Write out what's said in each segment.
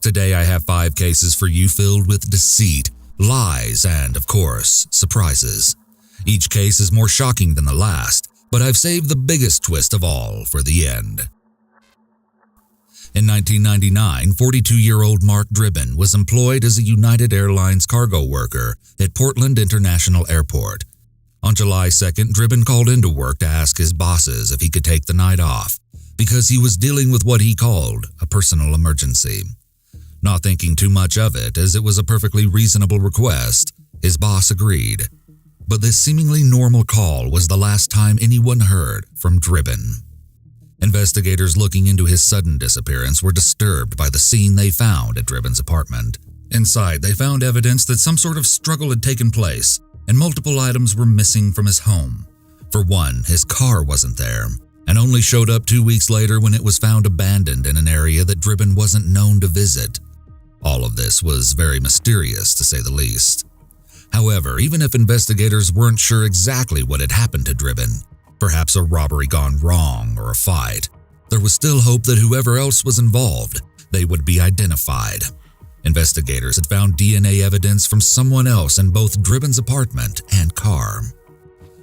Today I have 5 cases for you filled with deceit, lies, and, of course, surprises. Each case is more shocking than the last, but I've saved the biggest twist of all for the end. In 1999, 42-year-old Mark Dribbin was employed as a United Airlines cargo worker at Portland International Airport. On July 2nd, Dribbin called into work to ask his bosses if he could take the night off, because he was dealing with what he called a personal emergency. Not thinking too much of it, as it was a perfectly reasonable request, his boss agreed. But this seemingly normal call was the last time anyone heard from Dribbin. Investigators looking into his sudden disappearance were disturbed by the scene they found at Dribbin's apartment. Inside, they found evidence that some sort of struggle had taken place, and multiple items were missing from his home. For one, his car wasn't there, and only showed up 2 weeks later when it was found abandoned in an area that Dribbin wasn't known to visit. All of this was very mysterious, to say the least. However, even if investigators weren't sure exactly what had happened to Dribbin, perhaps a robbery gone wrong or a fight, there was still hope that whoever else was involved, they would be identified. Investigators had found DNA evidence from someone else in both Dribbin's apartment and car.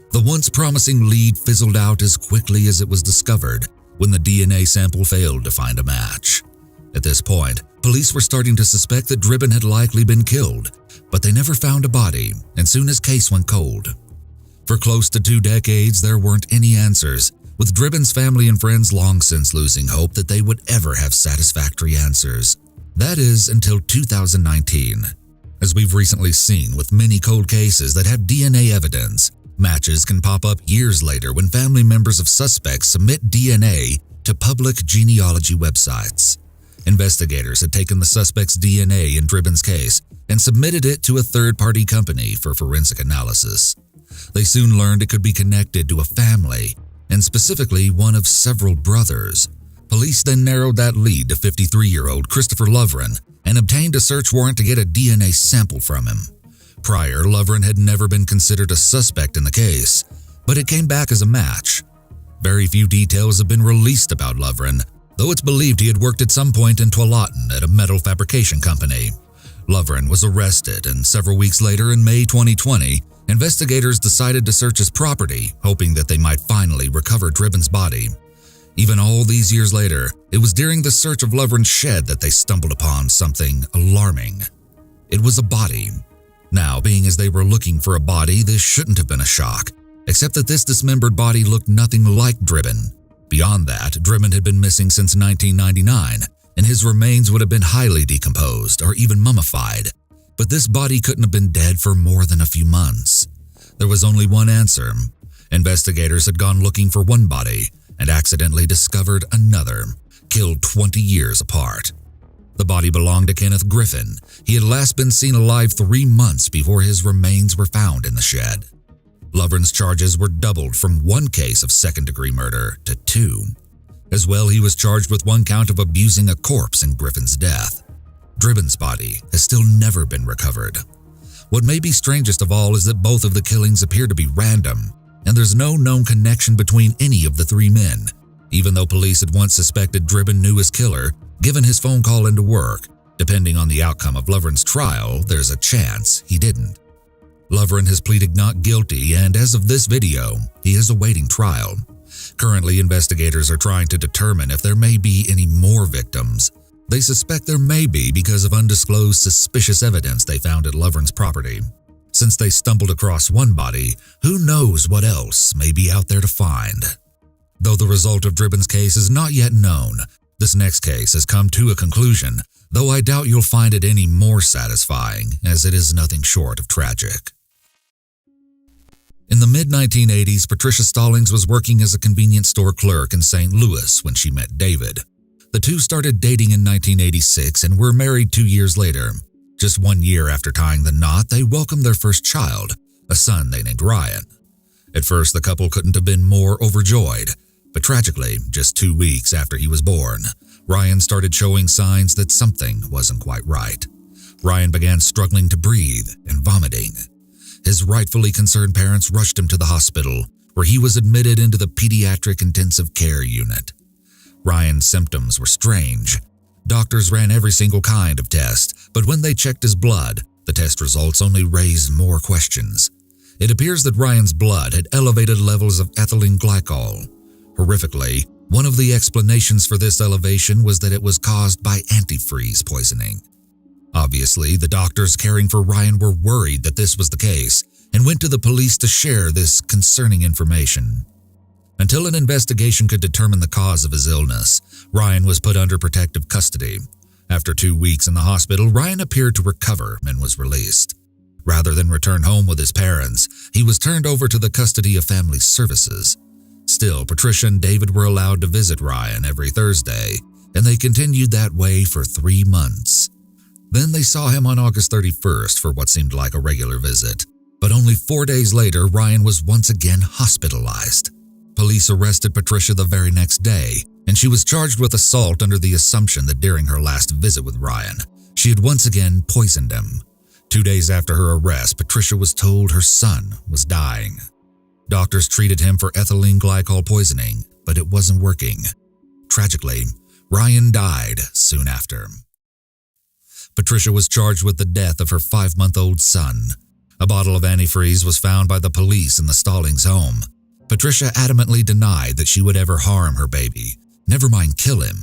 The once promising lead fizzled out as quickly as it was discovered when the DNA sample failed to find a match. At this point, police were starting to suspect that Dribbin had likely been killed, but they never found a body, and soon his case went cold. For close to 2 decades, there weren't any answers, with Dribbin's family and friends long since losing hope that they would ever have satisfactory answers. That is, until 2019. As we've recently seen with many cold cases that have DNA evidence, matches can pop up years later when family members of suspects submit DNA to public genealogy websites. Investigators had taken the suspect's DNA in Dribbin's case and submitted it to a third-party company for forensic analysis. They soon learned it could be connected to a family, and specifically one of several brothers. Police then narrowed that lead to 53-year-old Christopher Lovren and obtained a search warrant to get a DNA sample from him. Prior, Lovren had never been considered a suspect in the case, but it came back as a match. Very few details have been released about Lovren, though it's believed he had worked at some point in Tualatin at a metal fabrication company. Lovren was arrested, and several weeks later in May 2020, investigators decided to search his property, hoping that they might finally recover Dribbin's body. Even all these years later, it was during the search of Lovren's shed that they stumbled upon something alarming. It was a body. Now, being as they were looking for a body, this shouldn't have been a shock, except that this dismembered body looked nothing like Dribbin. Beyond that, Dribbin had been missing since 1999, and his remains would have been highly decomposed or even mummified. But this body couldn't have been dead for more than a few months. There was only one answer. Investigators had gone looking for one body and accidentally discovered another, killed 20 years apart. The body belonged to Kenneth Griffin. He had last been seen alive 3 months before his remains were found in the shed. Lovren's charges were doubled from 1 case of second-degree murder to 2. As well, he was charged with 1 count of abusing a corpse in Griffin's death. Dribbin's body has still never been recovered. What may be strangest of all is that both of the killings appear to be random, and there's no known connection between any of the 3 men, even though police had once suspected Dribbin knew his killer, given his phone call into work. Depending on the outcome of Lovren's trial, there's a chance he didn't. Lovren has pleaded not guilty, and as of this video, he is awaiting trial. Currently, investigators are trying to determine if there may be any more victims. They suspect there may be because of undisclosed suspicious evidence they found at Lovren's property. Since they stumbled across one body, who knows what else may be out there to find. Though the result of Dribbin's case is not yet known, this next case has come to a conclusion, though I doubt you'll find it any more satisfying, as it is nothing short of tragic. In the mid-1980s, Patricia Stallings was working as a convenience store clerk in St. Louis when she met David. The two started dating in 1986 and were married 2 years later. Just 1 year after tying the knot, they welcomed their first child, a son they named Ryan. At first, the couple couldn't have been more overjoyed, but tragically, just 2 weeks after he was born, Ryan started showing signs that something wasn't quite right. Ryan began struggling to breathe and vomiting. His rightfully concerned parents rushed him to the hospital, where he was admitted into the pediatric intensive care unit. Ryan's symptoms were strange. Doctors ran every single kind of test, but when they checked his blood, the test results only raised more questions. It appears that Ryan's blood had elevated levels of ethylene glycol. Horrifically, one of the explanations for this elevation was that it was caused by antifreeze poisoning. Obviously, the doctors caring for Ryan were worried that this was the case and went to the police to share this concerning information. Until an investigation could determine the cause of his illness, Ryan was put under protective custody. After 2 weeks in the hospital, Ryan appeared to recover and was released. Rather than return home with his parents, he was turned over to the custody of family services. Still, Patricia and David were allowed to visit Ryan every Thursday, and they continued that way for 3 months. Then they saw him on August 31st for what seemed like a regular visit. But only 4 days later, Ryan was once again hospitalized. Police arrested Patricia the very next day, and she was charged with assault under the assumption that during her last visit with Ryan, she had once again poisoned him. 2 days after her arrest, Patricia was told her son was dying. Doctors treated him for ethylene glycol poisoning, but it wasn't working. Tragically, Ryan died soon after. Patricia was charged with the death of her 5-month-old son. A bottle of antifreeze was found by the police in the Stallings home. Patricia adamantly denied that she would ever harm her baby, never mind kill him.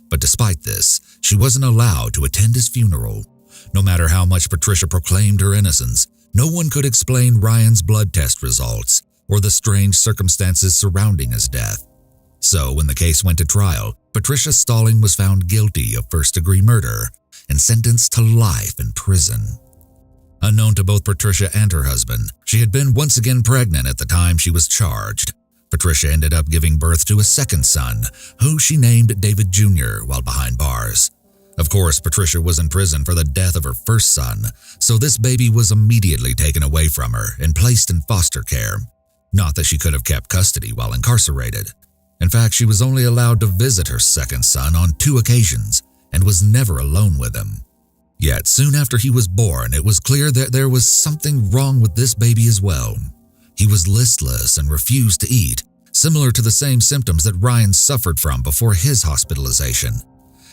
But despite this, she wasn't allowed to attend his funeral. No matter how much Patricia proclaimed her innocence, no one could explain Ryan's blood test results or the strange circumstances surrounding his death. So when the case went to trial, Patricia Stalling was found guilty of first-degree murder and sentenced to life in prison. Unknown to both Patricia and her husband, she had been once again pregnant at the time she was charged. Patricia ended up giving birth to a second son, who she named David Jr. while behind bars. Of course, Patricia was in prison for the death of her first son, so this baby was immediately taken away from her and placed in foster care. Not that she could have kept custody while incarcerated. In fact, she was only allowed to visit her second son on 2 occasions and was never alone with him. Yet soon after he was born, it was clear that there was something wrong with this baby as well. He was listless and refused to eat, similar to the same symptoms that Ryan suffered from before his hospitalization.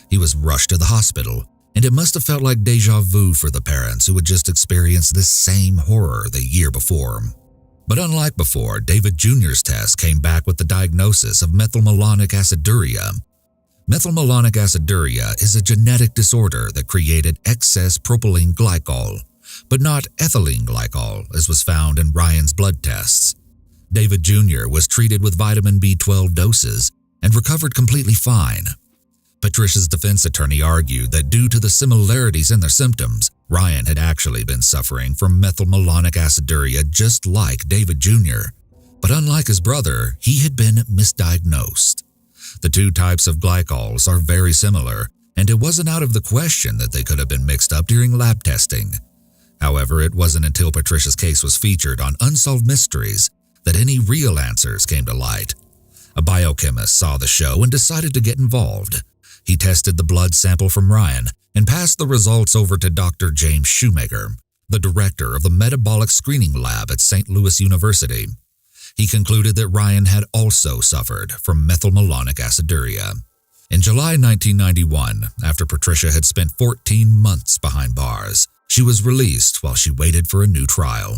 He was rushed to the hospital, and it must have felt like deja vu for the parents who had just experienced this same horror the year before. But unlike before, David Jr.'s test came back with the diagnosis of methylmalonic aciduria. Methylmalonic aciduria is a genetic disorder that created excess propylene glycol, but not ethylene glycol as was found in Ryan's blood tests. David Jr. was treated with vitamin B12 doses and recovered completely fine. Patricia's defense attorney argued that due to the similarities in their symptoms, Ryan had actually been suffering from methylmalonic aciduria just like David Jr., but unlike his brother, he had been misdiagnosed. The 2 types of glycols are very similar, and it wasn't out of the question that they could have been mixed up during lab testing. However, it wasn't until Patricia's case was featured on Unsolved Mysteries that any real answers came to light. A biochemist saw the show and decided to get involved. He tested the blood sample from Ryan and passed the results over to Dr. James Shoemaker, the director of the Metabolic Screening Lab at St. Louis University. He concluded that Ryan had also suffered from methylmalonic aciduria. In July 1991, after Patricia had spent 14 months behind bars, she was released while she waited for a new trial.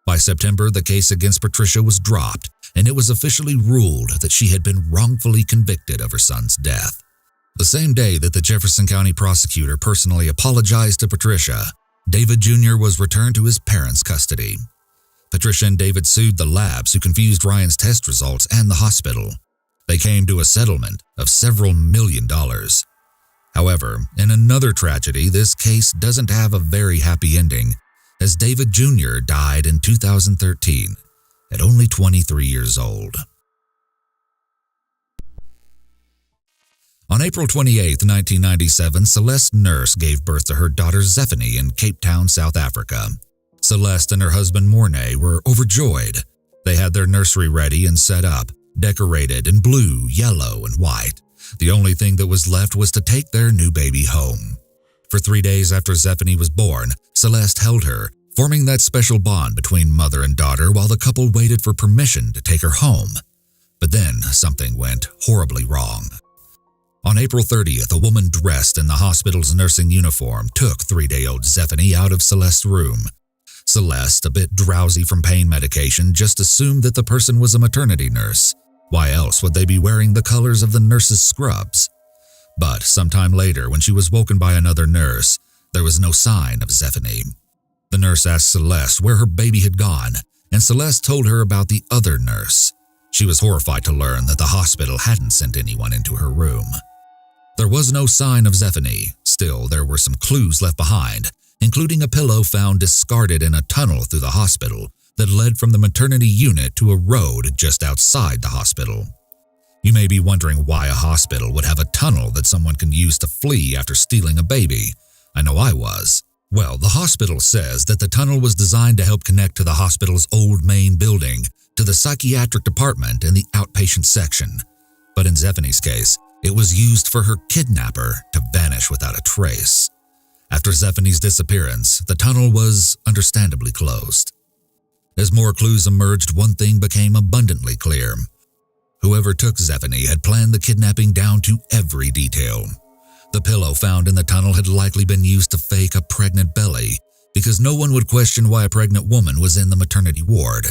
By September, the case against Patricia was dropped, and it was officially ruled that she had been wrongfully convicted of her son's death. The same day that the Jefferson County prosecutor personally apologized to Patricia, David Jr. was returned to his parents' custody. Patricia and David sued the labs who confused Ryan's test results and the hospital. They came to a settlement of several $million. However, in another tragedy, this case doesn't have a very happy ending, as David Jr. died in 2013 at only 23 years old. On April 28, 1997, Celeste Nurse gave birth to her daughter Zephanie in Cape Town, South Africa. Celeste and her husband Mornay were overjoyed. They had their nursery ready and set up, decorated in blue, yellow, and white. The only thing that was left was to take their new baby home. For 3 days after Zephanie was born, Celeste held her, forming that special bond between mother and daughter while the couple waited for permission to take her home. But then something went horribly wrong. On April 30th, a woman dressed in the hospital's nursing uniform took 3-day-old Zephany out of Celeste's room. Celeste, a bit drowsy from pain medication, just assumed that the person was a maternity nurse. Why else would they be wearing the colors of the nurse's scrubs? But sometime later, when she was woken by another nurse, there was no sign of Zephany. The nurse asked Celeste where her baby had gone, and Celeste told her about the other nurse. She was horrified to learn that the hospital hadn't sent anyone into her room. There was no sign of Zephany. Still, there were some clues left behind, including a pillow found discarded in a tunnel through the hospital that led from the maternity unit to a road just outside the hospital. You may be wondering why a hospital would have a tunnel that someone can use to flee after stealing a baby. I know I was. Well, the hospital says that the tunnel was designed to help connect to the hospital's old main building, to the psychiatric department and the outpatient section. But in Zephany's case, it was used for her kidnapper to vanish without a trace. After Zephany's disappearance, the tunnel was understandably closed. As more clues emerged, one thing became abundantly clear. Whoever took Zephany had planned the kidnapping down to every detail. The pillow found in the tunnel had likely been used to fake a pregnant belly, because no one would question why a pregnant woman was in the maternity ward.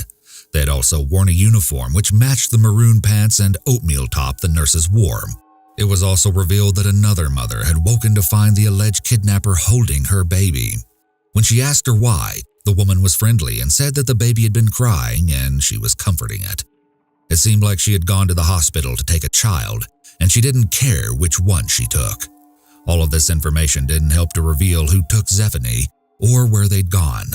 They had also worn a uniform which matched the maroon pants and oatmeal top the nurses wore. It was also revealed that another mother had woken to find the alleged kidnapper holding her baby. When she asked her why, the woman was friendly and said that the baby had been crying and she was comforting it. It seemed like she had gone to the hospital to take a child, and she didn't care which one she took. All of this information didn't help to reveal who took Zephany or where they'd gone.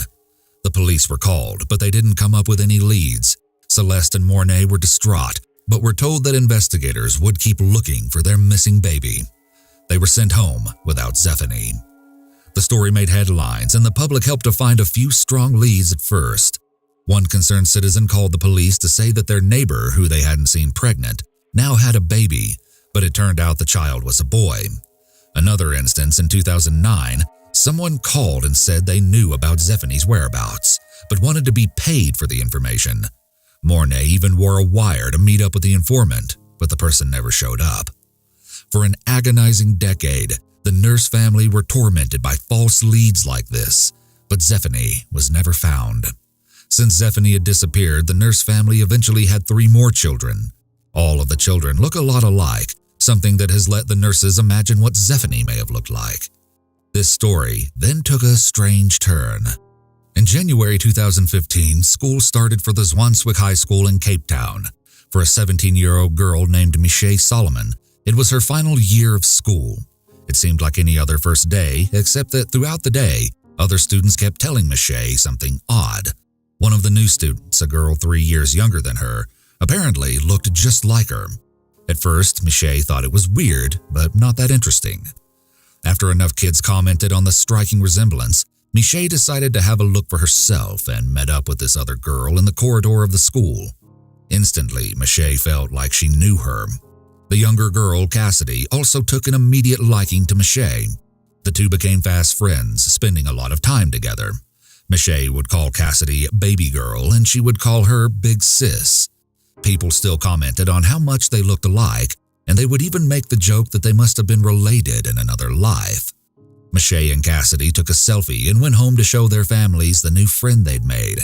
The police were called, but they didn't come up with any leads. Celeste and Mornay were distraught, but were told that investigators would keep looking for their missing baby. They were sent home without Zephany. The story made headlines, and the public helped to find a few strong leads at first. One concerned citizen called the police to say that their neighbor, who they hadn't seen pregnant, now had a baby, but it turned out the child was a boy. Another instance in 2009, someone called and said they knew about Zephany's whereabouts, but wanted to be paid for the information. Mornay even wore a wire to meet up with the informant, but the person never showed up. For an agonizing decade, the nurse family were tormented by false leads like this, but Zephany was never found. Since Zephany had disappeared, the nurse family eventually had 3 more children. All of the children look a lot alike, something that has let the nurses imagine what Zephany may have looked like. This story then took a strange turn. In January 2015, school started for the Zwanswyk High School in Cape Town. For a 17-year-old girl named Michelle Solomon, it was her final year of school. It seemed like any other first day, except that throughout the day, other students kept telling Michelle something odd. One of the new students, a girl 3 years younger than her, apparently looked just like her. At first, Michelle thought it was weird, but not that interesting. After enough kids commented on the striking resemblance, Michelle decided to have a look for herself and met up with this other girl in the corridor of the school. Instantly, Michelle felt like she knew her. The younger girl, Cassidy, also took an immediate liking to Michelle. The two became fast friends, spending a lot of time together. Michelle would call Cassidy baby girl, and she would call her big sis. People still commented on how much they looked alike, and they would even make the joke that they must have been related in another life. Michelle and Cassidy took a selfie and went home to show their families the new friend they'd made.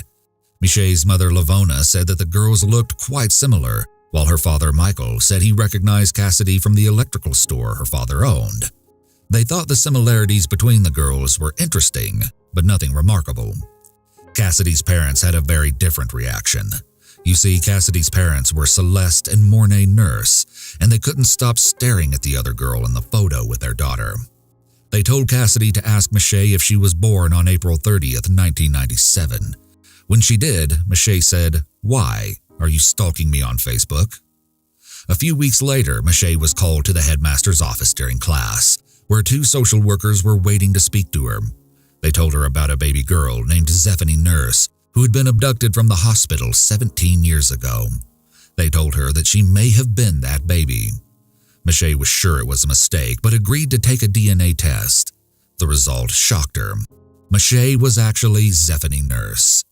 Michelle's mother, Lavona, said that the girls looked quite similar, while her father, Michael, said he recognized Cassidy from the electrical store her father owned. They thought the similarities between the girls were interesting, but nothing remarkable. Cassidy's parents had a very different reaction. You see, Cassidy's parents were Celeste and Mornay Nurse, and they couldn't stop staring at the other girl in the photo with their daughter. They told Cassidy to ask Michelle if she was born on April 30th, 1997. When she did, Michelle said, "Why? Are you stalking me on Facebook?" A few weeks later, Michelle was called to the headmaster's office during class, where 2 social workers were waiting to speak to her. They told her about a baby girl named Zephany Nurse, who had been abducted from the hospital 17 years ago. They told her that she may have been that baby. Michelle was sure it was a mistake, but agreed to take a DNA test. The result shocked her. Michelle was actually Zephany Nurse.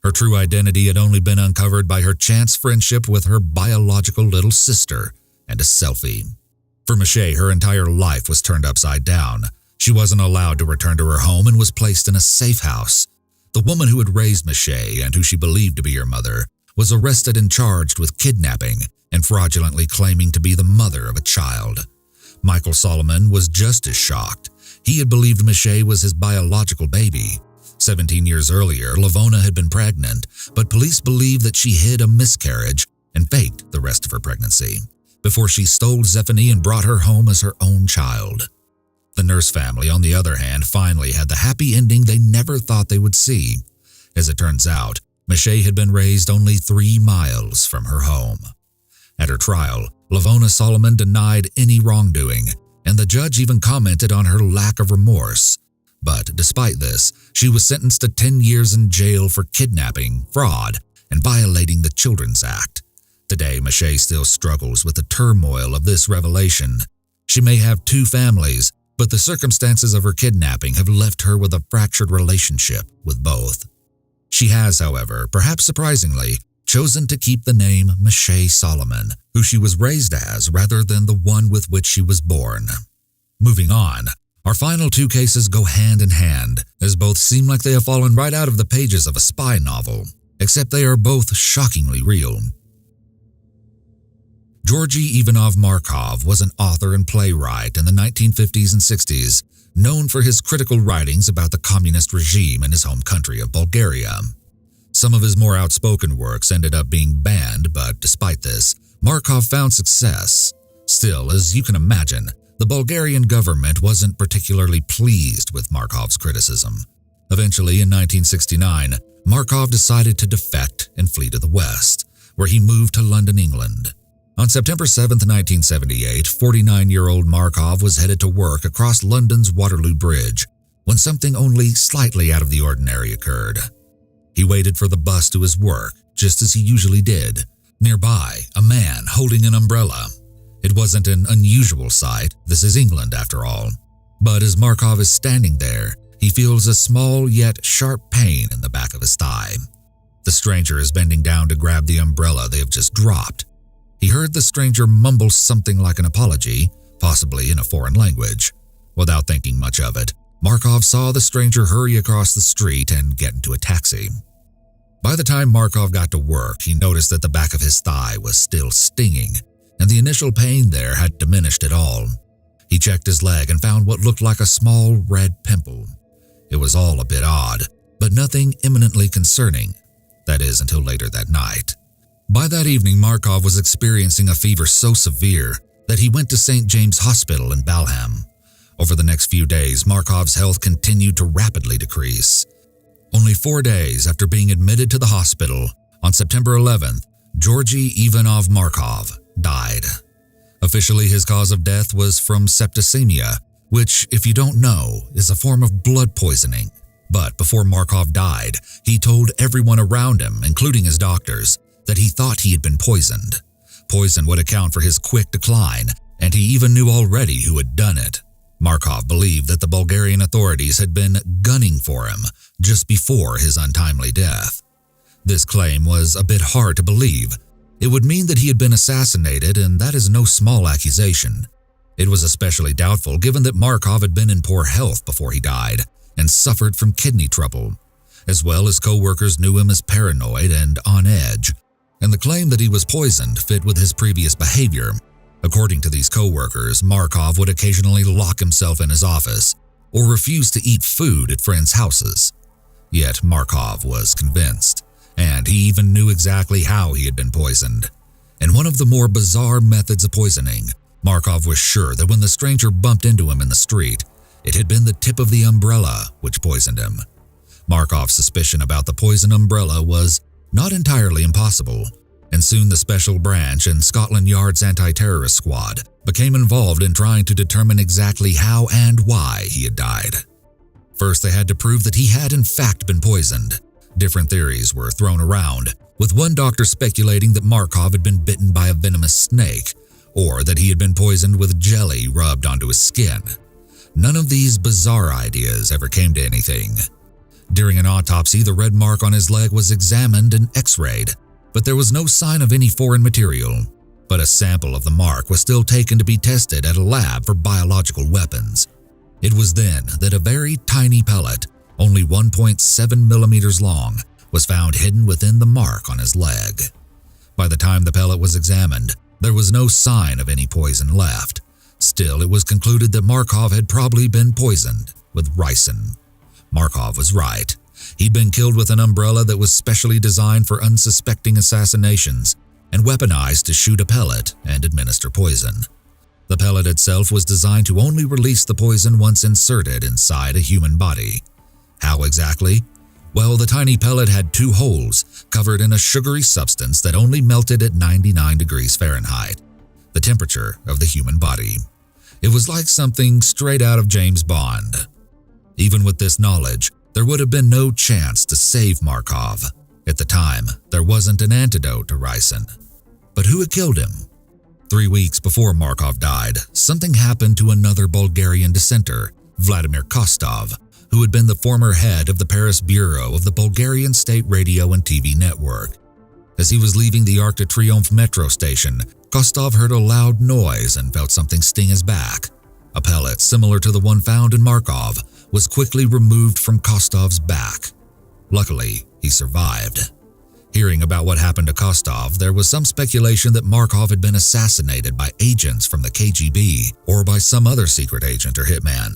Her true identity had only been uncovered by her chance friendship with her biological little sister and a selfie. For Mache, her entire life was turned upside down. She wasn't allowed to return to her home and was placed in a safe house. The woman who had raised Mache and who she believed to be her mother was arrested and charged with kidnapping and fraudulently claiming to be the mother of a child. Michael Solomon was just as shocked. He had believed Mache was his biological baby. 17 years earlier, Lavona had been pregnant, but police believed that she hid a miscarriage and faked the rest of her pregnancy before she stole Zephany and brought her home as her own child. The Nurse family, on the other hand, finally had the happy ending they never thought they would see. As it turns out, Mache had been raised only 3 miles from her home. At her trial, Lavona Solomon denied any wrongdoing, and the judge even commented on her lack of remorse. But despite this, she was sentenced to 10 years in jail for kidnapping, fraud, and violating the Children's Act. Today, Mache still struggles with the turmoil of this revelation. She may have 2 families, but the circumstances of her kidnapping have left her with a fractured relationship with both. She has, however, perhaps surprisingly, chosen to keep the name Mache Solomon, who she was raised as rather than the one with which she was born. Moving on, our final 2 cases go hand in hand, as both seem like they have fallen right out of the pages of a spy novel, except they are both shockingly real. Georgy Ivanov Markov was an author and playwright in the 1950s and 60s, known for his critical writings about the communist regime in his home country of Bulgaria. Some of his more outspoken works ended up being banned, but despite this, Markov found success. Still, as you can imagine, the Bulgarian government wasn't particularly pleased with Markov's criticism. Eventually, in 1969, Markov decided to defect and flee to the West, where he moved to London, England. On September 7, 1978, 49-year-old Markov was headed to work across London's Waterloo Bridge when something only slightly out of the ordinary occurred. He waited for the bus to his work, just as he usually did. Nearby, a man holding an umbrella. It wasn't an unusual sight, this is England after all. But as Markov is standing there, he feels a small yet sharp pain in the back of his thigh. The stranger is bending down to grab the umbrella they have just dropped. He heard the stranger mumble something like an apology, possibly in a foreign language. Without thinking much of it, Markov saw the stranger hurry across the street and get into a taxi. By the time Markov got to work, he noticed that the back of his thigh was still stinging, and the initial pain there had diminished at all. He checked his leg and found what looked like a small red pimple. It was all a bit odd, but nothing imminently concerning. That is, until later that night. By that evening, Markov was experiencing a fever so severe that he went to St. James Hospital in Balham. Over the next few days, Markov's health continued to rapidly decrease. Only 4 days after being admitted to the hospital, on September 11th, Georgy Ivanov Markov died. Officially, his cause of death was from septicemia, which, if you don't know, is a form of blood poisoning. But before Markov died, he told everyone around him, including his doctors, that he thought he had been poisoned. Poison would account for his quick decline, and he even knew already who had done it. Markov believed that the Bulgarian authorities had been gunning for him just before his untimely death. This claim was a bit hard to believe. It would mean that he had been assassinated, and that is no small accusation. It was especially doubtful given that Markov had been in poor health before he died and suffered from kidney trouble, as well as co-workers knew him as paranoid and on edge, and the claim that he was poisoned fit with his previous behavior. According to these co-workers, Markov would occasionally lock himself in his office or refuse to eat food at friends' houses. Yet Markov was convinced, and he even knew exactly how he had been poisoned. In one of the more bizarre methods of poisoning, Markov was sure that when the stranger bumped into him in the street, it had been the tip of the umbrella which poisoned him. Markov's suspicion about the poison umbrella was not entirely impossible, and soon the Special Branch and Scotland Yard's anti-terrorist squad became involved in trying to determine exactly how and why he had died. First, they had to prove that he had in fact been poisoned. Different theories were thrown around, with one doctor speculating that Markov had been bitten by a venomous snake, or that he had been poisoned with jelly rubbed onto his skin. None of these bizarre ideas ever came to anything. During an autopsy, the red mark on his leg was examined and x-rayed, but there was no sign of any foreign material. but a sample of the mark was still taken to be tested at a lab for biological weapons. It was then that a very tiny pellet, only 1.7 millimeters long, was found hidden within the mark on his leg. By the time the pellet was examined, there was no sign of any poison left. Still, it was concluded that Markov had probably been poisoned with ricin. Markov was right. He'd been killed with an umbrella that was specially designed for unsuspecting assassinations and weaponized to shoot a pellet and administer poison. The pellet itself was designed to only release the poison once inserted inside a human body. How exactly? Well, the tiny pellet had 2 holes covered in a sugary substance that only melted at 99 degrees Fahrenheit, the temperature of the human body. It was like something straight out of James Bond. Even with this knowledge, there would have been no chance to save Markov. At the time, there wasn't an antidote to ricin. But who had killed him? 3 weeks before Markov died, something happened to another Bulgarian dissenter, Vladimir Kostov, who had been the former head of the Paris bureau of the Bulgarian State Radio and TV network. As he was leaving the Arc de Triomphe metro station, Kostov heard a loud noise and felt something sting his back. A pellet similar to the one found in Markov was quickly removed from Kostov's back. Luckily, he survived. Hearing about what happened to Kostov, there was some speculation that Markov had been assassinated by agents from the KGB or by some other secret agent or hitman.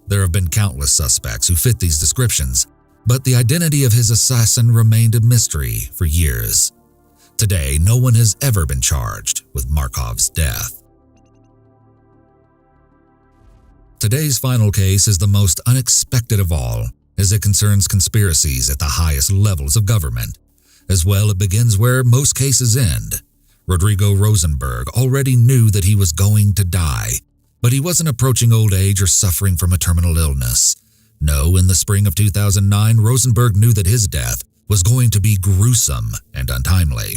There have been countless suspects who fit these descriptions, but the identity of his assassin remained a mystery for years. Today, no one has ever been charged with Markov's death. Today's final case is the most unexpected of all, as it concerns conspiracies at the highest levels of government. As well, it begins where most cases end. Rodrigo Rosenberg already knew that he was going to die, but he wasn't approaching old age or suffering from a terminal illness. No, in the spring of 2009, Rosenberg knew that his death was going to be gruesome and untimely.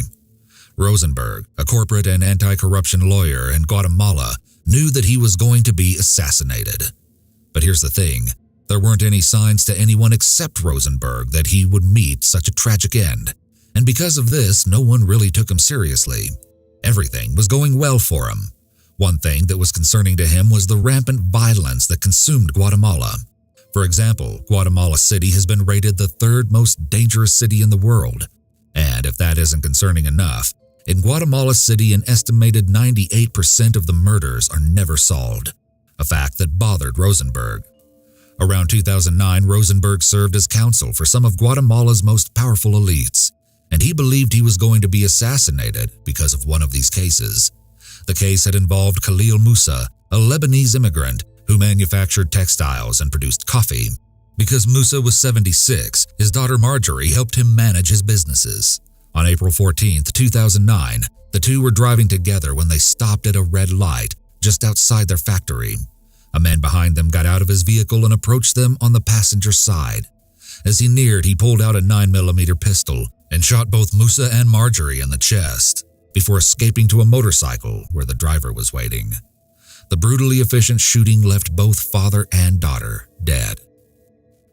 Rosenberg, a corporate and anti-corruption lawyer in Guatemala, knew that he was going to be assassinated. But here's the thing, there weren't any signs to anyone except Rosenberg that he would meet such a tragic end, and because of this, no one really took him seriously. Everything was going well for him. One thing that was concerning to him was the rampant violence that consumed Guatemala. For example, Guatemala City has been rated the 3rd most dangerous city in the world. And if that isn't concerning enough, in Guatemala City an estimated 98% of the murders are never solved, a fact that bothered Rosenberg. Around 2009, Rosenberg served as counsel for some of Guatemala's most powerful elites, and he believed he was going to be assassinated because of one of these cases. The case had involved Khalil Musa, a Lebanese immigrant who manufactured textiles and produced coffee. Because Musa was 76, his daughter Marjorie helped him manage his businesses. On April 14, 2009, the two were driving together when they stopped at a red light just outside their factory. A man behind them got out of his vehicle and approached them on the passenger side. As he neared, he pulled out a 9mm pistol and shot both Musa and Marjorie in the chest, before escaping to a motorcycle where the driver was waiting. The brutally efficient shooting left both father and daughter dead.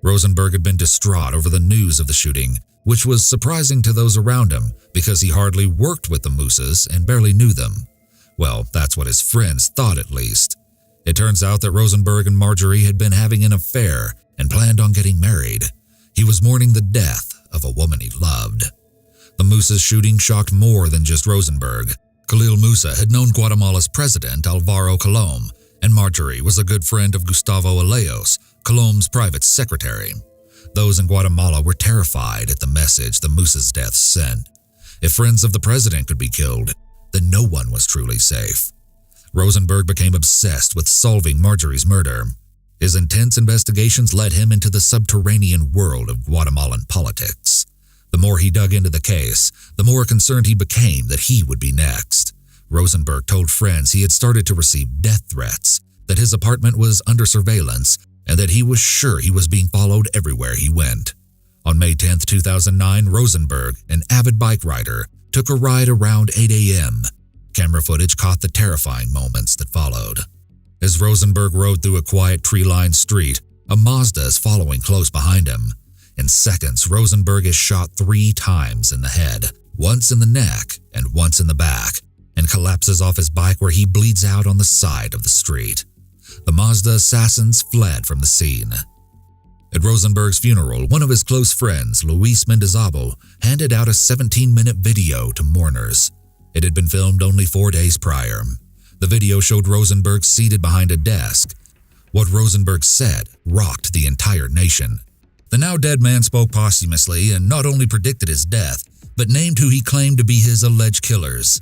Rosenberg had been distraught over the news of the shooting, which was surprising to those around him because he hardly worked with the Musas and barely knew them. Well, that's what his friends thought at least. It turns out that Rosenberg and Marjorie had been having an affair and planned on getting married. He was mourning the death of a woman he loved. The Musa's shooting shocked more than just Rosenberg. Khalil Musa had known Guatemala's president, Alvaro Colom, and Marjorie was a good friend of Gustavo Alejos, Colom's private secretary. Those in Guatemala were terrified at the message the Musa's death sent. If friends of the president could be killed, then no one was truly safe. Rosenberg became obsessed with solving Marjorie's murder. His intense investigations led him into the subterranean world of Guatemalan politics. The more he dug into the case, the more concerned he became that he would be next. Rosenberg told friends he had started to receive death threats, that his apartment was under surveillance, and that he was sure he was being followed everywhere he went. On May 10, 2009, Rosenberg, an avid bike rider, took a ride around 8 a.m. Camera footage caught the terrifying moments that followed. As Rosenberg rode through a quiet tree-lined street, a Mazda is following close behind him. In seconds, Rosenberg is shot 3 times in the head, once in the neck and once in the back. and collapses off his bike where he bleeds out on the side of the street. The Mazda assassins fled from the scene. At Rosenberg's funeral, one of his close friends, Luis Mendizábal, handed out a 17-minute video to mourners. It had been filmed only 4 days prior. The video showed Rosenberg seated behind a desk. What Rosenberg said rocked the entire nation. The now-dead man spoke posthumously and not only predicted his death, but named who he claimed to be his alleged killers.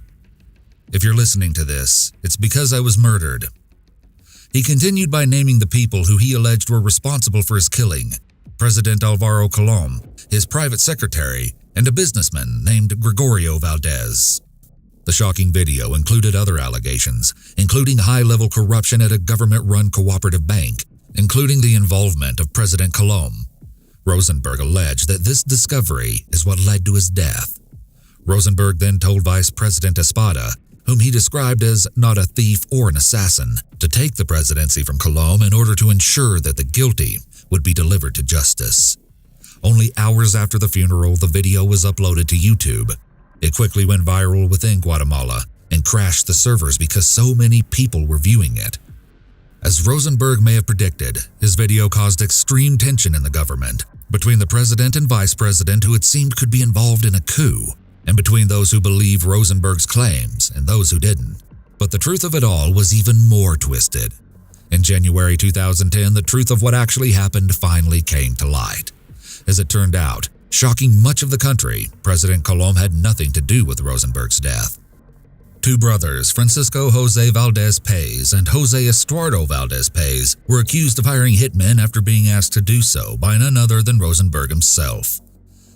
"If you're listening to this, it's because I was murdered." He continued by naming the people who he alleged were responsible for his killing: President Alvaro Colom, his private secretary, and a businessman named Gregorio Valdez. The shocking video included other allegations, including high-level corruption at a government-run cooperative bank, including the involvement of President Colom. Rosenberg alleged that this discovery is what led to his death. Rosenberg then told Vice President Espada, whom he described as not a thief or an assassin, to take the presidency from Colom in order to ensure that the guilty would be delivered to justice. Only hours after the funeral, the video was uploaded to YouTube. It quickly went viral within Guatemala and crashed the servers because so many people were viewing it. As Rosenberg may have predicted, his video caused extreme tension in the government, between the president and vice president who it seemed could be involved in a coup, and between those who believed Rosenberg's claims and those who didn't. But the truth of it all was even more twisted. In January 2010, the truth of what actually happened finally came to light. As it turned out, shocking much of the country, President Colom had nothing to do with Rosenberg's death. Two brothers, Francisco José Valdez Pais and José Estuardo Valdez Pais, were accused of hiring hitmen after being asked to do so by none other than Rosenberg himself.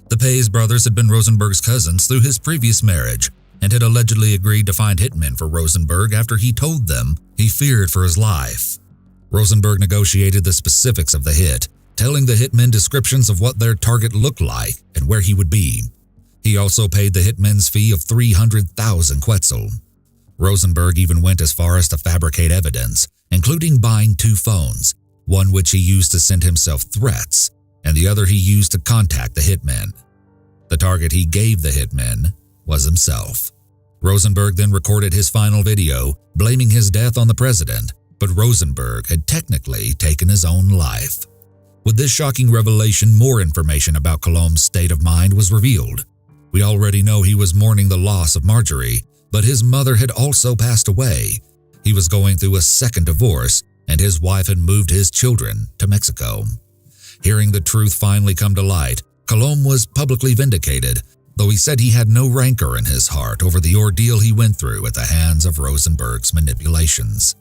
The Pais brothers had been Rosenberg's cousins through his previous marriage and had allegedly agreed to find hitmen for Rosenberg after he told them he feared for his life. Rosenberg negotiated the specifics of the hit, telling the hitmen descriptions of what their target looked like and where he would be. He also paid the hitmen's fee of 300,000 quetzal. Rosenberg even went as far as to fabricate evidence, including buying 2 phones, one which he used to send himself threats, and the other he used to contact the hitmen. The target he gave the hitmen was himself. Rosenberg then recorded his final video, blaming his death on the president, but Rosenberg had technically taken his own life. With this shocking revelation, more information about Colom's state of mind was revealed. We already know he was mourning the loss of Marjorie, but his mother had also passed away. He was going through a second divorce, and his wife had moved his children to Mexico. Hearing the truth finally come to light, Colom was publicly vindicated, though he said he had no rancor in his heart over the ordeal he went through at the hands of Rosenberg's manipulations.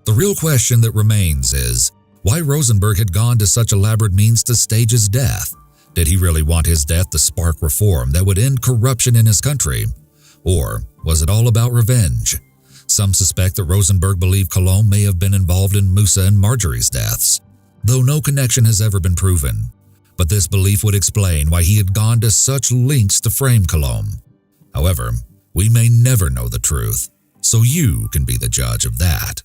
The real question that remains is why Rosenberg had gone to such elaborate means to stage his death. Did he really want his death to spark reform that would end corruption in his country? Or was it all about revenge? Some suspect that Rosenberg believed Colom may have been involved in Musa and Marjorie's deaths, though no connection has ever been proven. But this belief would explain why he had gone to such lengths to frame Colom. However, we may never know the truth, so you can be the judge of that.